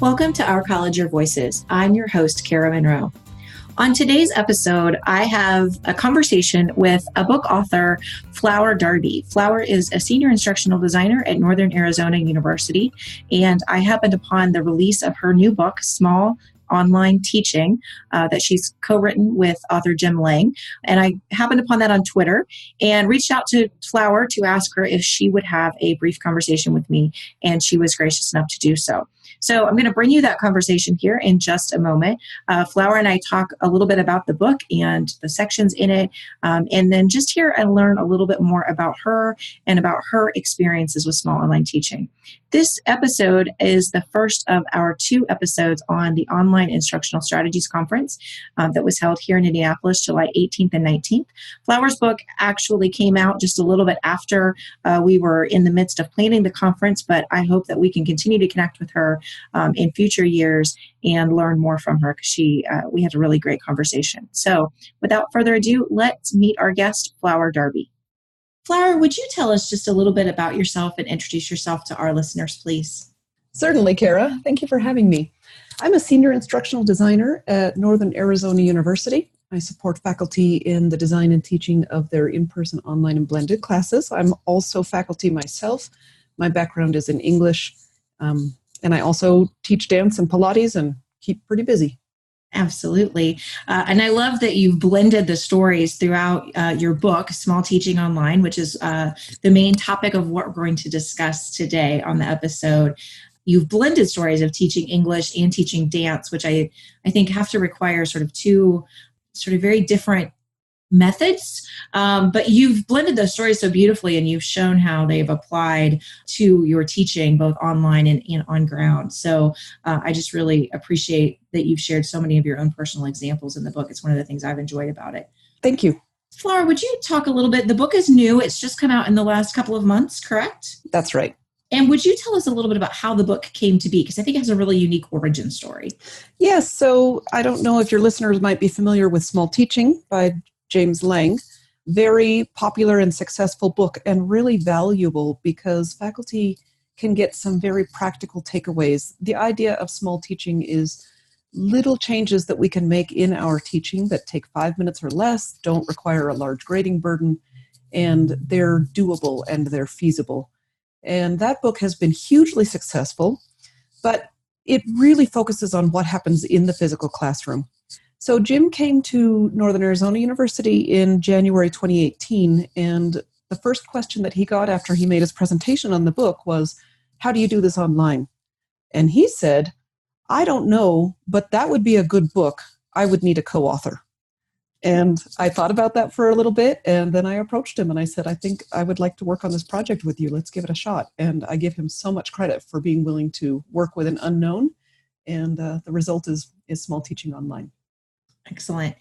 Welcome to Our College Your Voices. I'm your host, Kara Monroe. On today's episode, I have a conversation with a book author, Flower Darby. Flower is a senior instructional designer at Northern Arizona University, and I happened upon the release of her new book, Small Online Teaching, that she's co-written with author Jim Lang. And I happened upon that on Twitter and reached out to Flower to ask her if she would have a brief conversation with me, and she was gracious enough to do so. So I'm going to bring you that conversation here in just a moment. Flower and I talk a little bit about the book and the sections in it, and then just hear and learn a little bit more about her and about her experiences with small online teaching. This episode is the first of our 2 episodes on the Online Instructional Strategies Conference that was held here in Indianapolis, July 18th and 19th. Flower's book actually came out just a little bit after we were in the midst of planning the conference, but I hope that we can continue to connect with her in future years and learn more from her because we had a really great conversation. So without further ado, let's meet our guest, Flower Darby. Flower, would you tell us just a little bit about yourself and introduce yourself to our listeners, please? Certainly, Kara. Thank you for having me. I'm a senior instructional designer at Northern Arizona University. I support faculty in the design and teaching of their in-person, online, and blended classes. I'm also faculty myself. My background is in English, and I also teach dance and Pilates and keep pretty busy. Absolutely. And I love that you've blended the stories throughout your book, Small Teaching Online, which is the main topic of what we're going to discuss today on the episode. You've blended stories of teaching English and teaching dance, which I think have to require sort of 2 sort of very different methods, but you've blended those stories so beautifully, and you've shown how they've applied to your teaching both online and on ground. So I just really appreciate that you've shared so many of your own personal examples in the book. It's one of the things I've enjoyed about it. Thank you. Flower, would you talk a little bit? The book is new. It's just come out in the last couple of months, correct? That's right. And would you tell us a little bit about how the book came to be? Because I think it has a really unique origin story. Yes. So I don't know if your listeners might be familiar with Small Teaching by James Lang. Very popular and successful book, and really valuable because faculty can get some very practical takeaways. The idea of small teaching is little changes that we can make in our teaching that take 5 minutes or less, don't require a large grading burden, and they're doable and they're feasible. And that book has been hugely successful, but it really focuses on what happens in the physical classroom. So Jim came to Northern Arizona University in January 2018, and the first question that he got after he made his presentation on the book was, how do you do this online? And he said, I don't know, but that would be a good book. I would need a co-author. And I thought about that for a little bit, and then I approached him and I said, I think I would like to work on this project with you. Let's give it a shot. And I give him so much credit for being willing to work with an unknown, and the result is Small Teaching Online. Excellent.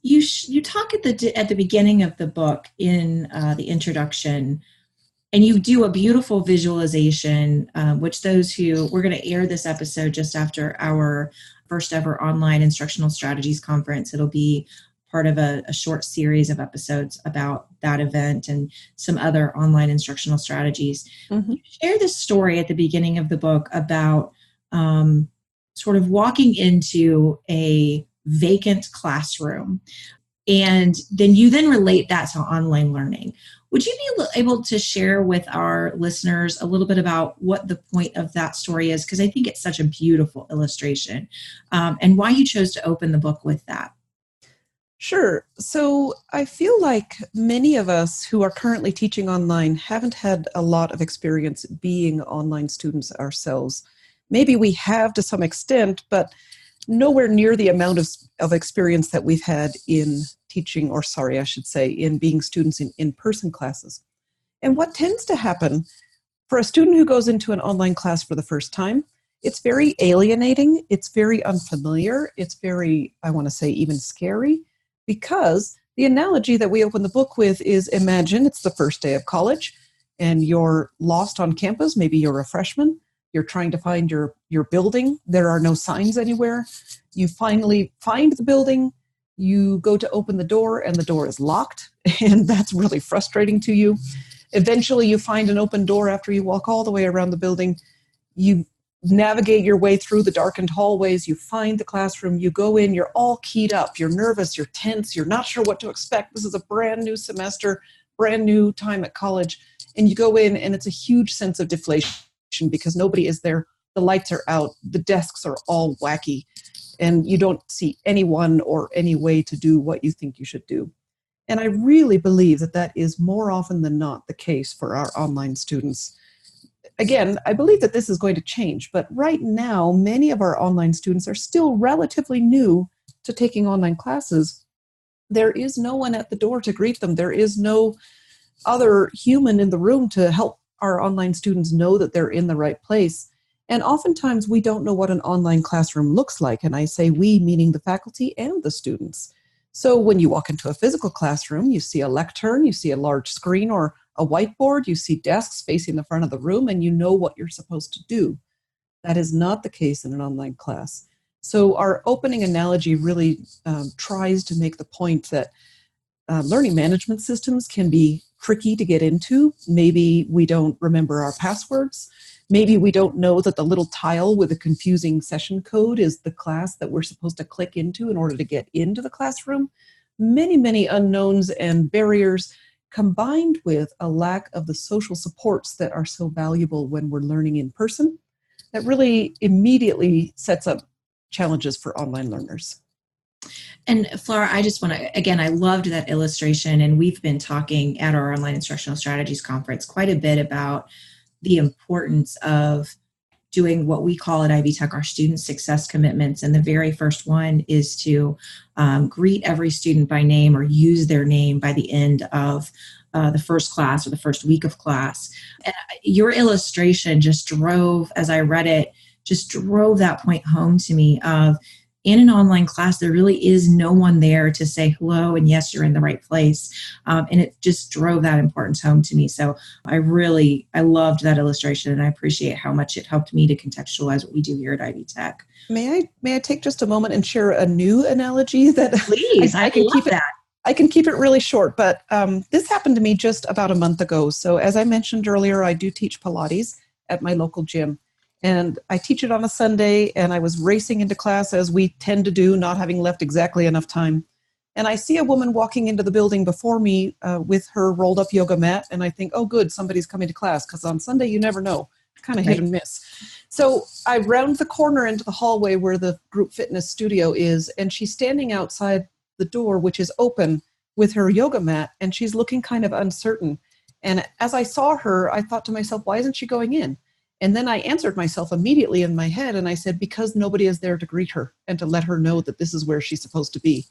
You talk at the beginning of the book in the introduction, and you do a beautiful visualization, which we're going to air this episode just after our first ever online instructional strategies conference. It'll be part of a short series of episodes about that event and some other online instructional strategies. Mm-hmm. You share this story at the beginning of the book about sort of walking into a vacant classroom, and then you relate that to online learning. Would you be able to share with our listeners a little bit about what the point of that story is? Because I think it's such a beautiful illustration, and why you chose to open the book with that. Sure. So I feel like many of us who are currently teaching online haven't had a lot of experience being online students ourselves. Maybe we have to some extent, but nowhere near the amount of experience that we've had in teaching, in being students in in-person classes. And what tends to happen for a student who goes into an online class for the first time, it's very alienating, it's very unfamiliar, it's very, I want to say, even scary, because the analogy that we open the book with is, imagine it's the first day of college and you're lost on campus, maybe you're a freshman, you're trying to find your building. There are no signs anywhere. You finally find the building. You go to open the door and the door is locked. And that's really frustrating to you. Eventually you find an open door after you walk all the way around the building. You navigate your way through the darkened hallways. You find the classroom, you go in, you're all keyed up, you're nervous, you're tense, you're not sure what to expect. This is a brand new semester, brand new time at college. And you go in and it's a huge sense of deflation because nobody is there. The lights are out, the desks are all wacky, and you don't see anyone or any way to do what you think you should do. And I really believe that that is more often than not the case for our online students. Again, I believe that this is going to change, but right now, many of our online students are still relatively new to taking online classes. There is no one at the door to greet them. There is no other human in the room to help our online students know that they're in the right place. And oftentimes we don't know what an online classroom looks like. And I say we, meaning the faculty and the students. So when you walk into a physical classroom, you see a lectern, you see a large screen or a whiteboard, you see desks facing the front of the room, and you know what you're supposed to do. That is not the case in an online class. So our opening analogy really tries to make the point that learning management systems can be tricky to get into. Maybe we don't remember our passwords. Maybe we don't know that the little tile with a confusing session code is the class that we're supposed to click into in order to get into the classroom. Many, many unknowns and barriers combined with a lack of the social supports that are so valuable when we're learning in person, that really immediately sets up challenges for online learners. And Flower, I just want to, again, I loved that illustration, and we've been talking at our Online Instructional Strategies Conference quite a bit about the importance of doing what we call at Ivy Tech our student success commitments. And the very first one is to greet every student by name or use their name by the end of the first class or the first week of class. And your illustration just drove, as I read it, just drove that point home to me of, in an online class, there really is no one there to say hello and yes, you're in the right place. And it just drove that importance home to me. So I loved that illustration, and I appreciate how much it helped me to contextualize what we do here at Ivy Tech. May I take just a moment and share a new analogy that Please, I can keep that. I can keep it really short, but this happened to me just about a month ago. So as I mentioned earlier, I do teach Pilates at my local gym. And I teach it on a Sunday, and I was racing into class as we tend to do, not having left exactly enough time. And I see a woman walking into the building before me with her rolled up yoga mat. And I think, oh, good, somebody's coming to class, because on Sunday, you never know. Kind of hit and miss. So I round the corner into the hallway where the group fitness studio is, and she's standing outside the door, which is open, with her yoga mat, and she's looking kind of uncertain. And as I saw her, I thought to myself, why isn't she going in? And then I answered myself immediately in my head, and I said, because nobody is there to greet her and to let her know that this is where she's supposed to be.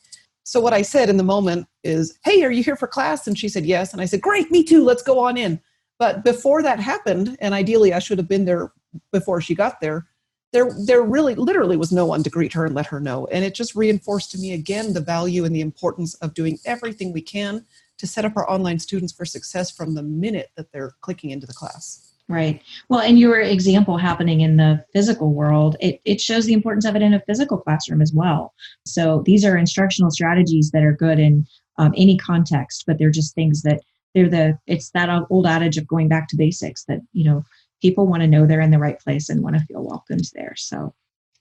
So what I said in the moment is, hey, are you here for class? And she said, yes. And I said, great, me too, let's go on in. But before that happened, and ideally I should have been there before she got there, there really literally was no one to greet her and let her know. And it just reinforced to me again the value and the importance of doing everything we can to set up our online students for success from the minute that they're clicking into the class. Right. Well, and your example happening in the physical world, it shows the importance of it in a physical classroom as well. So these are instructional strategies that are good in any context, but they're just things that it's that old adage of going back to basics that, people want to know they're in the right place and want to feel welcomed there. So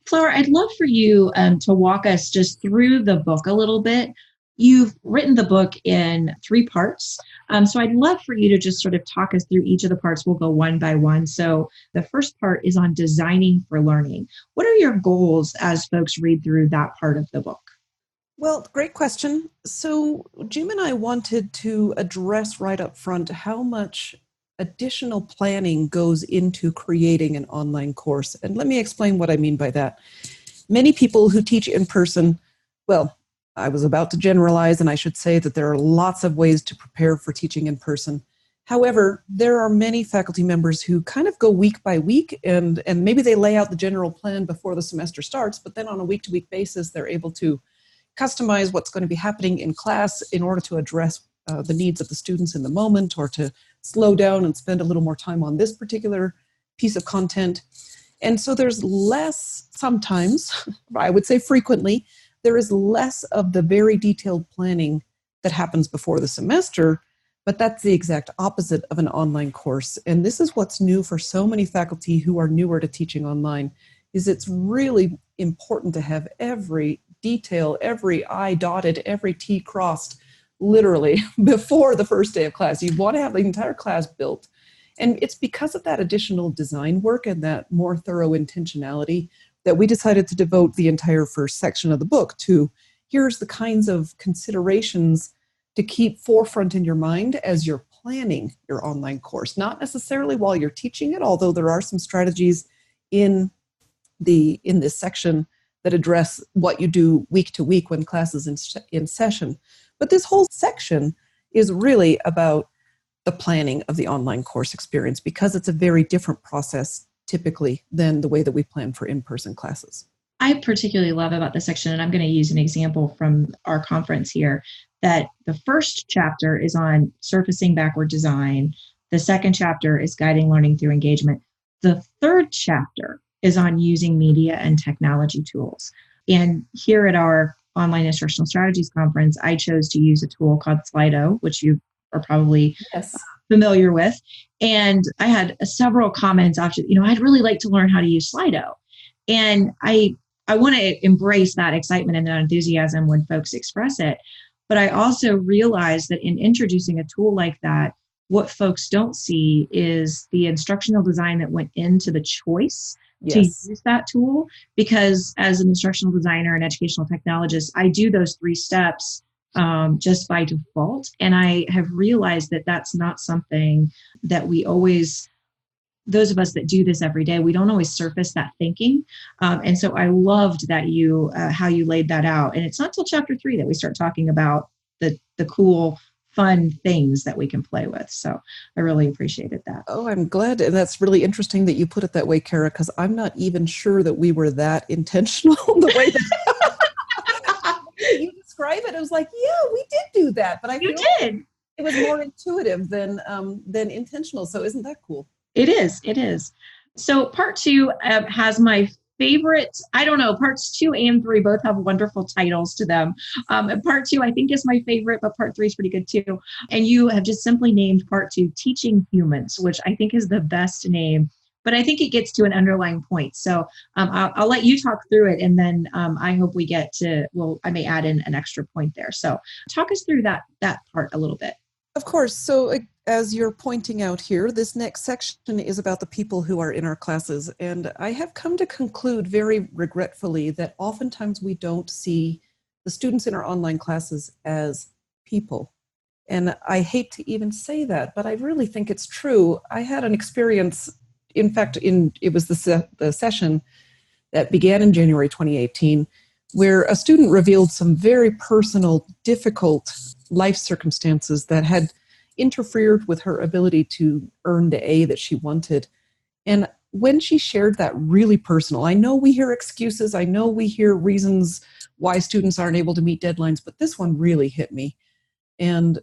Flower, I'd love for you to walk us just through the book a little bit. You've written the book in 3 parts. So I'd love for you to just sort of talk us through each of the parts. We'll go one by one. So the first part is on designing for learning. What are your goals as folks read through that part of the book? Well, great question. So Jim and I wanted to address right up front how much additional planning goes into creating an online course. And let me explain what I mean by that. Many people who teach in person, well, I was about to generalize, and I should say that there are lots of ways to prepare for teaching in person. However, there are many faculty members who kind of go week by week, and maybe they lay out the general plan before the semester starts, but then on a week-to-week basis, they're able to customize what's going to be happening in class in order to address the needs of the students in the moment, or to slow down and spend a little more time on this particular piece of content. And so there's less, sometimes, I would say frequently, there is less of the very detailed planning that happens before the semester, But that's the exact opposite of an online course. And this is what's new for so many faculty who are newer to teaching online, is it's really important to have every detail, every I dotted, every T crossed, literally before the first day of class. You want to have the entire class built. And it's because of that additional design work and that more thorough intentionality that we decided to devote the entire first section of the book to here's the kinds of considerations to keep forefront in your mind as you're planning your online course, not necessarily while you're teaching it, although there are some strategies in this section that address what you do week to week when class is in session. But this whole section is really about the planning of the online course experience because it's a very different process typically than the way that we plan for in-person classes. I particularly love about this section, and I'm going to use an example from our conference here, that the first chapter is on surfacing backward design. The second chapter is guiding learning through engagement. The third chapter is on using media and technology tools. And here at our online instructional strategies conference, I chose to use a tool called Slido, which you are probably familiar with. And I had several comments after, I'd really like to learn how to use Slido. And I want to embrace that excitement and that enthusiasm when folks express it. But I also realize that in introducing a tool like that, what folks don't see is the instructional design that went into the choice to use that tool. Because as an instructional designer and educational technologist, I do those 3 steps just by default. And I have realized that that's not something that we always, those of us that do this every day, we don't always surface that thinking. And so I loved that how you laid that out. And it's not till chapter 3 that we start talking about the cool, fun things that we can play with. So I really appreciated that. Oh, I'm glad. And that's really interesting that you put it that way, Kara, because I'm not even sure that we were that intentional the way that you describe it. I was like, yeah, we did do that. But You did. It was more intuitive than intentional. So isn't that cool? It is. So part 2 has my favorite, parts 2 and 3 both have wonderful titles to them. And part 2 I think is my favorite, but part 3 is pretty good too. And you have just simply named part 2 Teaching Humans, which I think is the best name, but I think it gets to an underlying point. So I'll let you talk through it, and then I hope we get to, I may add in an extra point there. So talk us through that part a little bit. Of course. So as you're pointing out here, this next section is about the people who are in our classes. And I have come to conclude very regretfully that oftentimes we don't see the students in our online classes as people. And I hate to even say that, but I really think it's true. I had an experience, in fact, it was the session that began in January 2018, where a student revealed some very personal, difficult life circumstances that had interfered with her ability to earn the A that she wanted. And when she shared that really personal, I know we hear excuses, I know we hear reasons why students aren't able to meet deadlines, but this one really hit me. And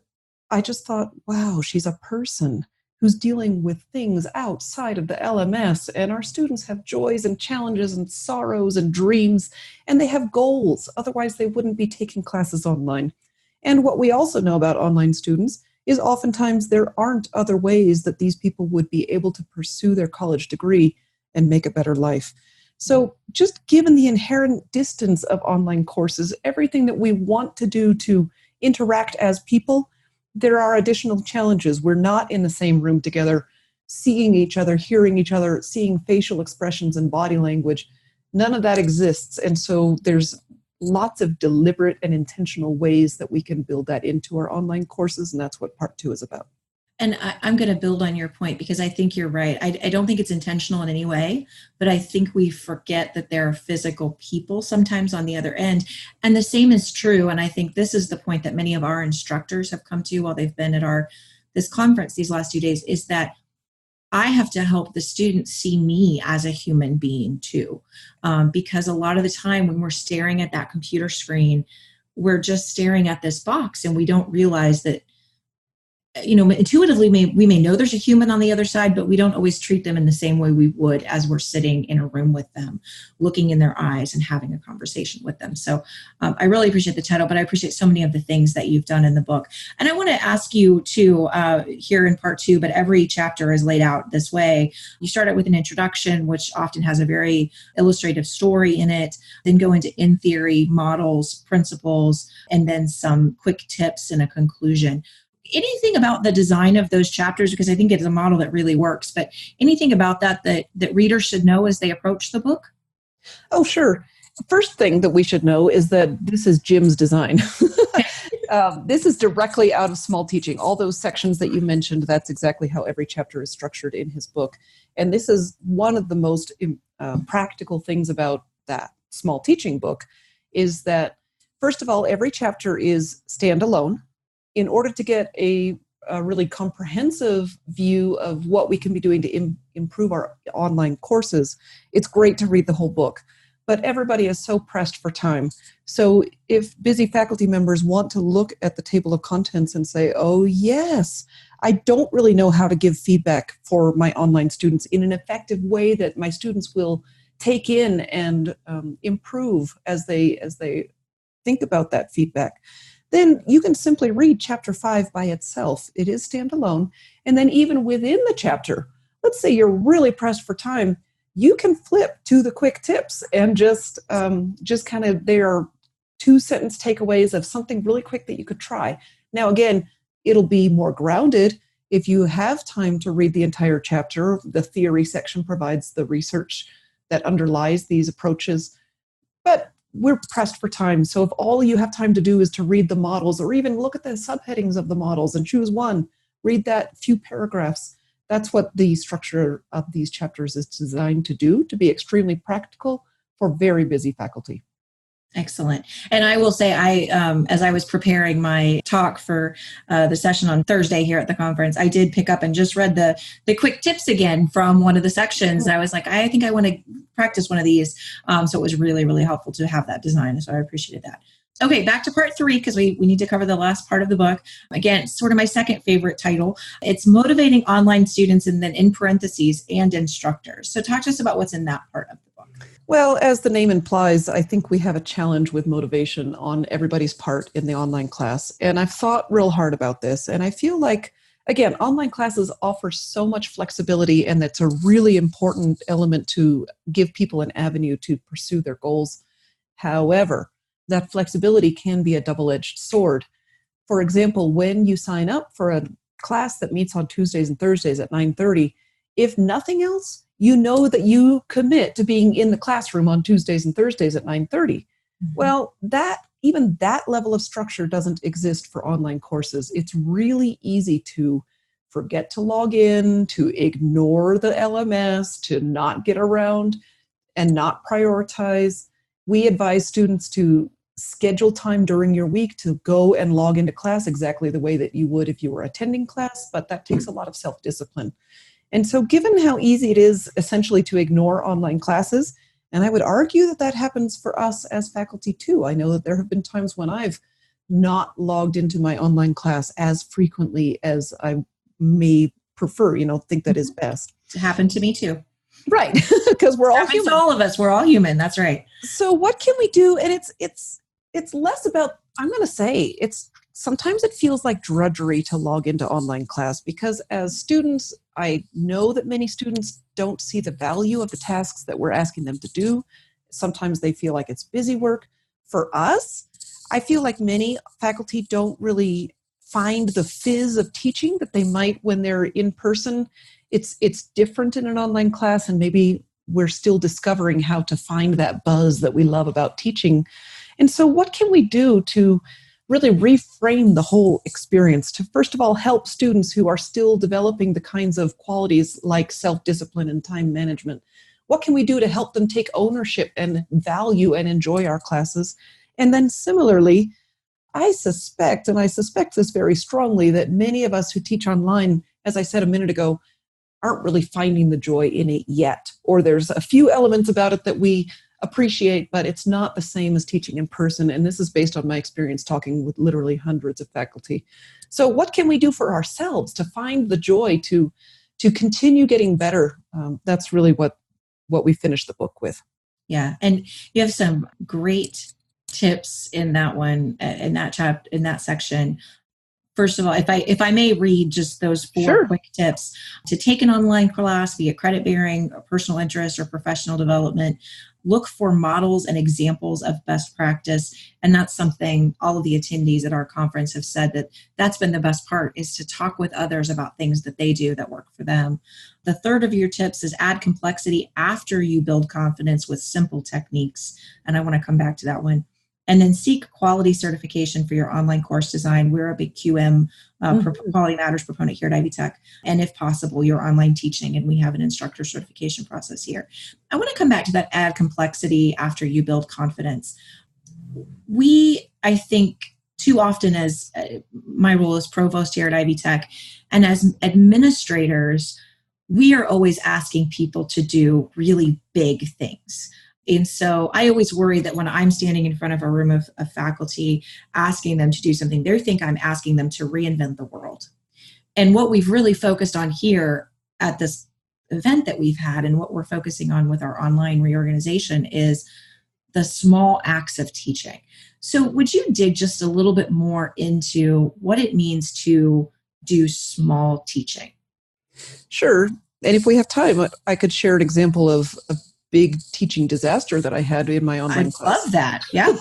I just thought, wow, she's a person who's dealing with things outside of the LMS, and our students have joys and challenges and sorrows and dreams, and they have goals. Otherwise, they wouldn't be taking classes online. And what we also know about online students is oftentimes there aren't other ways that these people would be able to pursue their college degree and make a better life. So just given the inherent distance of online courses, everything that we want to do to interact as people, there are additional challenges. We're not in the same room together, seeing each other, hearing each other, seeing facial expressions and body language. None of that exists. And so there's lots of deliberate and intentional ways that we can build that into our online courses, and that's what part 2 is about. And I'm going to build on your point because I think you're right. I don't think it's intentional in any way, but I think we forget that there are physical people sometimes on the other end. And the same is true. And I think this is the point that many of our instructors have come to while they've been at this conference these last 2 days, is that I have to help the students see me as a human being too. Because a lot of the time when we're staring at that computer screen, we're just staring at this box and we don't realize that intuitively we may know there's a human on the other side, but we don't always treat them in the same way we would as we're sitting in a room with them, looking in their eyes and having a conversation with them. So I really appreciate the title, but I appreciate so many of the things that you've done in the book. And I want to ask you to, here in part 2, but every chapter is laid out this way. You start out with an introduction, which often has a very illustrative story in it, then go into in theory, models, principles, and then some quick tips and a conclusion. Anything about the design of those chapters, because I think it's a model that really works, but anything about that readers should know as they approach the book? Oh, sure. The first thing that we should know is that this is Jim's design. This is directly out of Small Teaching. All those sections that you mentioned, that's exactly how every chapter is structured in his book. And this is one of the most practical things about that Small Teaching book is that, first of all, every chapter is standalone. In order to get a really comprehensive view of what we can be doing to improve our online courses, it's great to read the whole book. But everybody is so pressed for time. So if busy faculty members want to look at the table of contents and say, oh yes, I don't really know how to give feedback for my online students in an effective way that my students will take in and improve as they think about that feedback, then you can simply read chapter 5 by itself. It is standalone. And then even within the chapter, let's say you're really pressed for time, you can flip to the quick tips and just kind of, they are 2-sentence takeaways of something really quick that you could try. Now, again, it'll be more grounded if you have time to read the entire chapter. The theory section provides the research that underlies these approaches. But we're pressed for time. So if all you have time to do is to read the models or even look at the subheadings of the models and choose one, read that few paragraphs, that's what the structure of these chapters is designed to do, to be extremely practical for very busy faculty. Excellent. And I will say, as I was preparing my talk for the session on Thursday here at the conference, I did pick up and just read the quick tips again from one of the sections. I was like, I think I want to practice one of these. So it was really, really helpful to have that design. So I appreciated that. Okay, back to part 3, because we need to cover the last part of the book. Again, it's sort of my second favorite title. It's Motivating Online Students, and then in parentheses, and instructors. So talk to us about what's in that part of the book. Well, as the name implies, I think we have a challenge with motivation on everybody's part in the online class. And I've thought real hard about this. And I feel like, again, online classes offer so much flexibility, and that's a really important element to give people an avenue to pursue their goals. However, that flexibility can be a double-edged sword. For example, when you sign up for a class that meets on Tuesdays and Thursdays at 9:30, if nothing else, you know that you commit to being in the classroom on Tuesdays and Thursdays at 9:30. Mm-hmm. Well, even that level of structure doesn't exist for online courses. It's really easy to forget to log in, to ignore the LMS, to not get around and not prioritize. We advise students to schedule time during your week to go and log into class exactly the way that you would if you were attending class, but that takes a lot of self-discipline. And so given how easy it is essentially to ignore online classes, and I would argue that that happens for us as faculty too. I know that there have been times when I've not logged into my online class as frequently as I may prefer, think that is best. It happened to me too. Right, because we're all human. All of us, we're all human. That's right. So what can we do? And it's less about, I'm going to say, sometimes it feels like drudgery to log into online class, because as students, I know that many students don't see the value of the tasks that we're asking them to do. Sometimes they feel like it's busy work. For us, I feel like many faculty don't really find the fizz of teaching that they might when they're in person. It's different in an online class, and maybe we're still discovering how to find that buzz that we love about teaching. And so what can we do to really reframe the whole experience to, first of all, help students who are still developing the kinds of qualities like self-discipline and time management? What can we do to help them take ownership and value and enjoy our classes? And then similarly, I suspect this very strongly, that many of us who teach online, as I said a minute ago, aren't really finding the joy in it yet. Or there's a few elements about it that we appreciate, but it's not the same as teaching in person. And this is based on my experience talking with literally hundreds of faculty. So what can we do for ourselves to find the joy to continue getting better? That's really what we finished the book with. Yeah. And you have some great tips in that one, in that chapter, in that section. First of all, if I may read just those 4 Sure. quick tips to take an online class, be it credit bearing, or personal interest, or professional development, look for models and examples of best practice. And that's something all of the attendees at our conference have said that that's been the best part, is to talk with others about things that they do that work for them. The third of your tips is add complexity after you build confidence with simple techniques. And I want to come back to that one. And then seek quality certification for your online course design. We're a big QM, Quality Matters proponent here at Ivy Tech. And if possible, your online teaching. And we have an instructor certification process here. I want to come back to that add complexity after you build confidence. I think, too often, as my role as provost here at Ivy Tech, and as administrators, we are always asking people to do really big things. And so I always worry that when I'm standing in front of a room of faculty asking them to do something, they think I'm asking them to reinvent the world. And what we've really focused on here at this event that we've had, and what we're focusing on with our online reorganization, is the small acts of teaching. So would you dig just a little bit more into what it means to do small teaching? Sure. And if we have time, I could share an example of a big teaching disaster that I had in my online class. I love that. Yeah.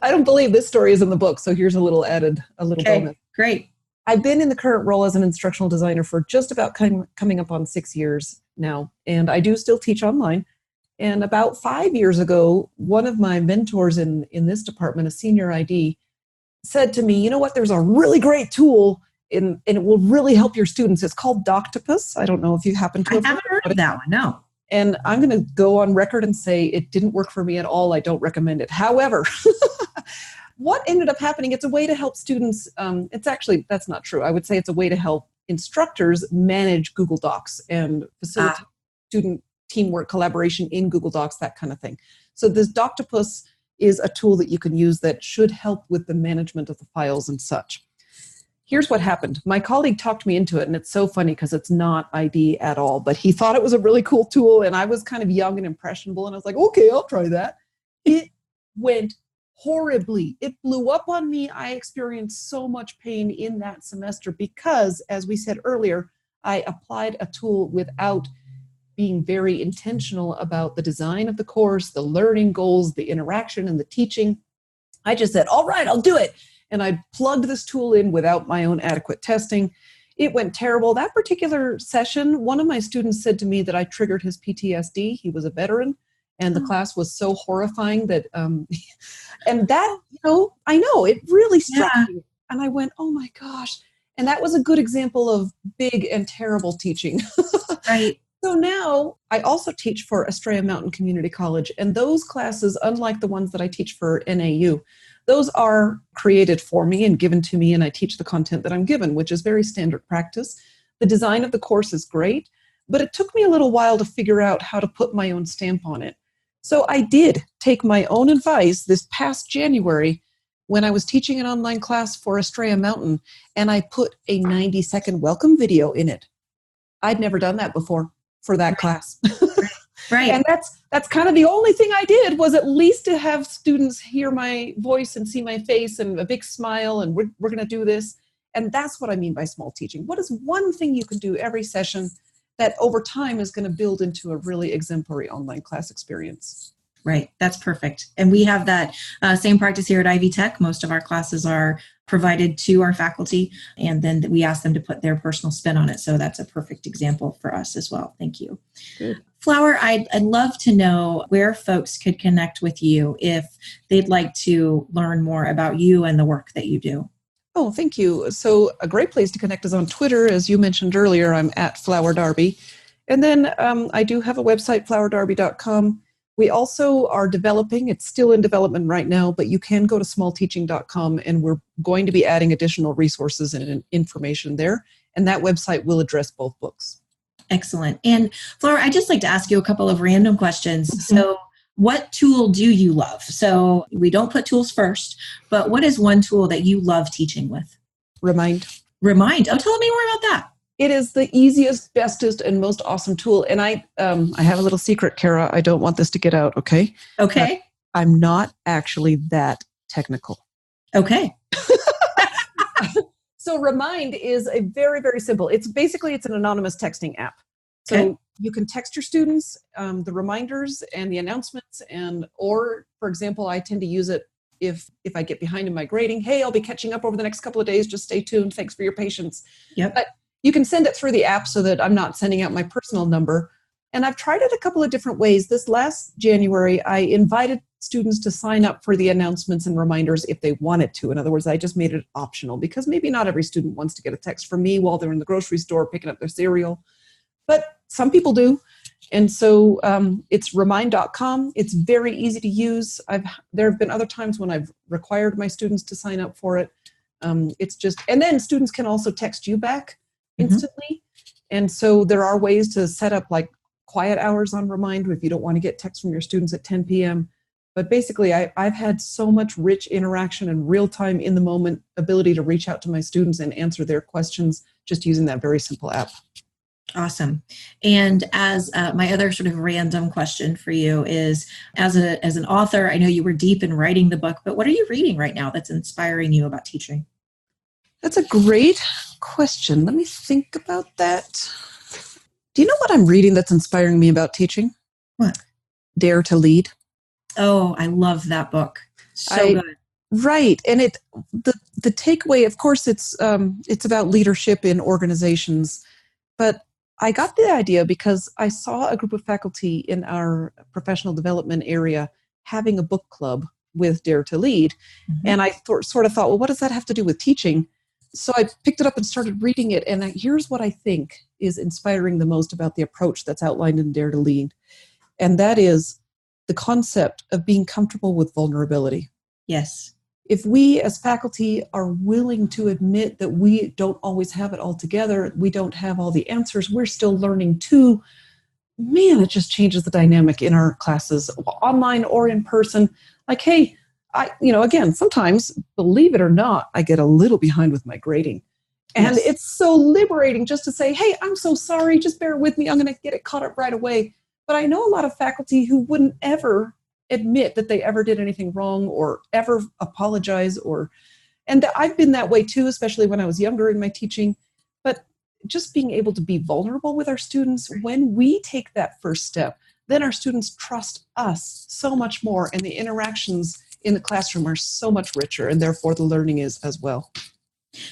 I don't believe this story is in the book, so here's a little bonus. Great. I've been in the current role as an instructional designer for just about coming up on 6 years now, and I do still teach online. And about 5 years ago, one of my mentors in this department, a senior ID, said to me, you know what, there's a really great tool and it will really help your students. It's called Doctopus. I don't know if you happen to have I haven't heard of that one, no. And I'm going to go on record and say it didn't work for me at all. I don't recommend it. However, what ended up happening, it's a way to help students. That's not true. I would say it's a way to help instructors manage Google Docs and facilitate student teamwork, collaboration in Google Docs, that kind of thing. So this Doctopus is a tool that you can use that should help with the management of the files and such. Here's what happened. My colleague talked me into it, and it's so funny because it's not ID at all, but he thought it was a really cool tool, and I was kind of young and impressionable, and I was like, okay, I'll try that. It went horribly. It blew up on me. I experienced so much pain in that semester because, as we said earlier, I applied a tool without being very intentional about the design of the course, the learning goals, the interaction, and the teaching. I just said, all right, I'll do it. And I plugged this tool in without my own adequate testing. It went terrible. That particular session, one of my students said to me that I triggered his PTSD. He was a veteran, and the class was so horrifying that, and that, I know, it really struck me. And I went, oh my gosh. And that was a good example of big and terrible teaching. Right. So now I also teach for Estrella Mountain Community College, and those classes, unlike the ones that I teach for NAU, those are created for me and given to me, and I teach the content that I'm given, which is very standard practice. The design of the course is great, but it took me a little while to figure out how to put my own stamp on it. So I did take my own advice this past January when I was teaching an online class for Estrella Mountain, and I put a 90-second welcome video in it. I'd never done that before for that class. Right. And that's kind of the only thing I did, was at least to have students hear my voice and see my face and a big smile, and we're going to do this. And that's what I mean by small teaching. What is one thing you can do every session that over time is going to build into a really exemplary online class experience? Right. That's perfect. And we have that same practice here at Ivy Tech. Most of our classes are provided to our faculty, and then we ask them to put their personal spin on it. So that's a perfect example for us as well. Thank you. Good. Flower, I'd love to know where folks could connect with you if they'd like to learn more about you and the work that you do. Oh, thank you. So a great place to connect is on Twitter. As you mentioned earlier, I'm at Flower Darby. And then I do have a website, flowerdarby.com. We also are developing, it's still in development right now, but you can go to smallteaching.com, and we're going to be adding additional resources and information there. And that website will address both books. Excellent. And Flower, I'd just like to ask you a couple of random questions. Mm-hmm. So What tool do you love? So we don't put tools first, but what is one tool that you love teaching with? Remind. Remind. Oh, tell me more about that. It is the easiest, bestest, and most awesome tool. And I have a little secret, Kara. I don't want this to get out, okay? Okay. I'm not actually that technical. Okay. So Remind is a very, very simple. It's an anonymous texting app. So you can text your students the reminders and the announcements, or for example, I tend to use it if I get behind in my grading. Hey, I'll be catching up over the next couple of days. Just stay tuned. Thanks for your patience. Yep. But you can send it through the app so that I'm not sending out my personal number. And I've tried it a couple of different ways. This last January, I invited students to sign up for the announcements and reminders if they wanted to. In other words, I just made it optional because maybe not every student wants to get a text from me while they're in the grocery store picking up their cereal. But some people do. And so it's remind.com. It's very easy to use. There have been other times when I've required my students to sign up for it. And then students can also text you back instantly. And so there are ways to set up like quiet hours on Remind if you don't want to get texts from your students at 10 p.m. But basically, I've had so much rich interaction and real-time, in-the-moment ability to reach out to my students and answer their questions just using that very simple app. Awesome. And as my other sort of random question for you is, as an author, I know you were deep in writing the book, but what are you reading right now that's inspiring you about teaching? That's a great question. Let me think about that. Do you know what I'm reading that's inspiring me about teaching? What? Dare to Lead. Oh, I love that book. So good. Right. And the takeaway, of course, it's about leadership in organizations. But I got the idea because I saw a group of faculty in our professional development area having a book club with Dare to Lead. And I sort of thought, well, what does that have to do with teaching? So I picked it up and started reading it. And here's what I think is inspiring the most about the approach that's outlined in Dare to Lead. And that is the concept of being comfortable with vulnerability. Yes. If we as faculty are willing to admit that we don't always have it all together, we don't have all the answers, we're still learning too, man, it just changes the dynamic in our classes, online or in person. Like, hey, again, sometimes, believe it or not, I get a little behind with my grading. And It's so liberating just to say, hey, I'm so sorry, just bear with me, I'm going to get it caught up right away. But I know a lot of faculty who wouldn't ever admit that they ever did anything wrong or ever apologize, and I've been that way too, especially when I was younger in my teaching. But just being able to be vulnerable with our students, when we take that first step, then our students trust us so much more, and the interactions in the classroom are so much richer, and therefore the learning is as well.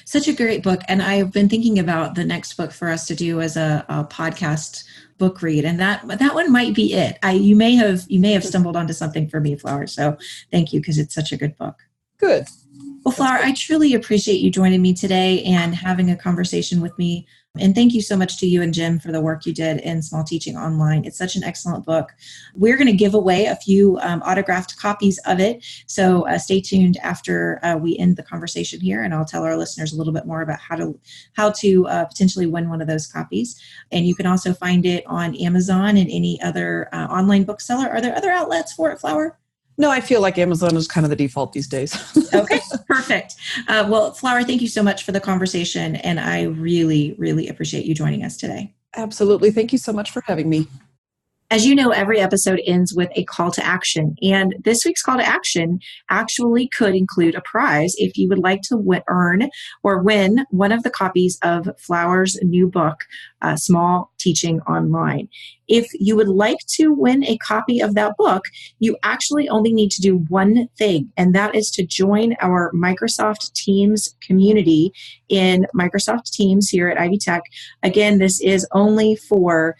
Such a great book. And I've been thinking about the next book for us to do as a podcast book read. And that one might be it. You may have stumbled onto something for me, Flower. So thank you, because it's such a good book. Good. Well, Flower, I truly appreciate you joining me today and having a conversation with me. And thank you so much to you and Jim for the work you did in Small Teaching Online. It's such an excellent book. We're going to give away a few autographed copies of it. So stay tuned after we end the conversation here, and I'll tell our listeners a little bit more about how to potentially win one of those copies. And you can also find it on Amazon and any other online bookseller. Are there other outlets for it, Flower? No, I feel like Amazon is kind of the default these days. Okay, perfect. Well, Flower, thank you so much for the conversation, and I really, really appreciate you joining us today. Absolutely. Thank you so much for having me. As you know, every episode ends with a call to action, and this week's call to action actually could include a prize if you would like to earn or win one of the copies of Flower's new book, Small Teaching Online. If you would like to win a copy of that book, you actually only need to do one thing, and that is to join our Microsoft Teams community in Microsoft Teams here at Ivy Tech. Again, this is only for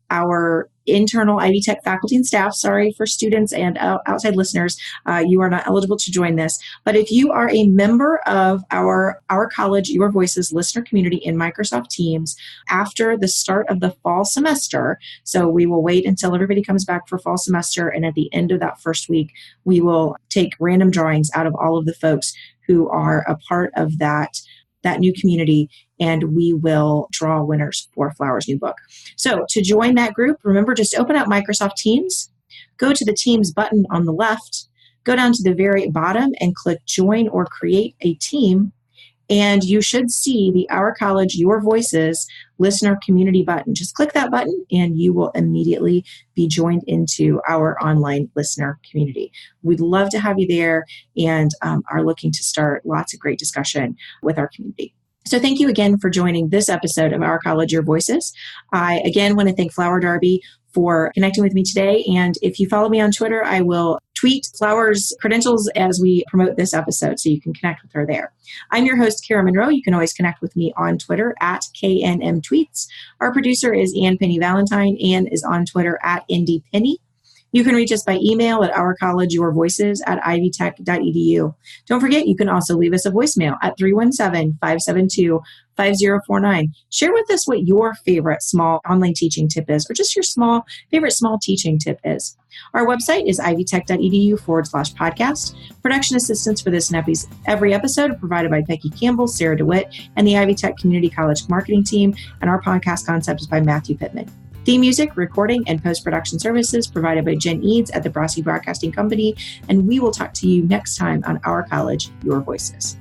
our internal Ivy Tech faculty and staff. Sorry for students and outside listeners. You are not eligible to join this. But if you are a member of our college, Your Voices listener community in Microsoft Teams, after the start of the fall semester, so we will wait until everybody comes back for fall semester, and at the end of that first week, we will take random drawings out of all of the folks who are a part of that new community, and we will draw winners for Flower's new book. So to join that group, remember, just open up Microsoft Teams, go to the Teams button on the left, go down to the very bottom and click Join or Create a Team. And you should see the Our College, Your Voices listener community button. Just click that button and you will immediately be joined into our online listener community. We'd love to have you there and are looking to start lots of great discussion with our community. So thank you again for joining this episode of Our College, Your Voices. I again want to thank Flower Darby for connecting with me today. And if you follow me on Twitter, I will tweet Flower's credentials as we promote this episode, so you can connect with her there. I'm your host, Kara Monroe. You can always connect with me on Twitter at KNM Tweets. Our producer is Ann Penny Valentine. Ann is on Twitter at Indy Penny. You can reach us by email at ourcollegeyourvoices@ivytech.edu. Don't forget, you can also leave us a voicemail at 317-572-5049. Share with us what your favorite small online teaching tip is, or just your favorite small teaching tip is. Our website is ivytech.edu/podcast. Production assistance for this and every episode are provided by Becky Campbell, Sarah DeWitt, and the Ivy Tech Community College marketing team. And our podcast concept is by Matthew Pittman. Theme music, recording, and post-production services provided by Jen Eads at the Brossie Broadcasting Company. And we will talk to you next time on Our College, Your Voices.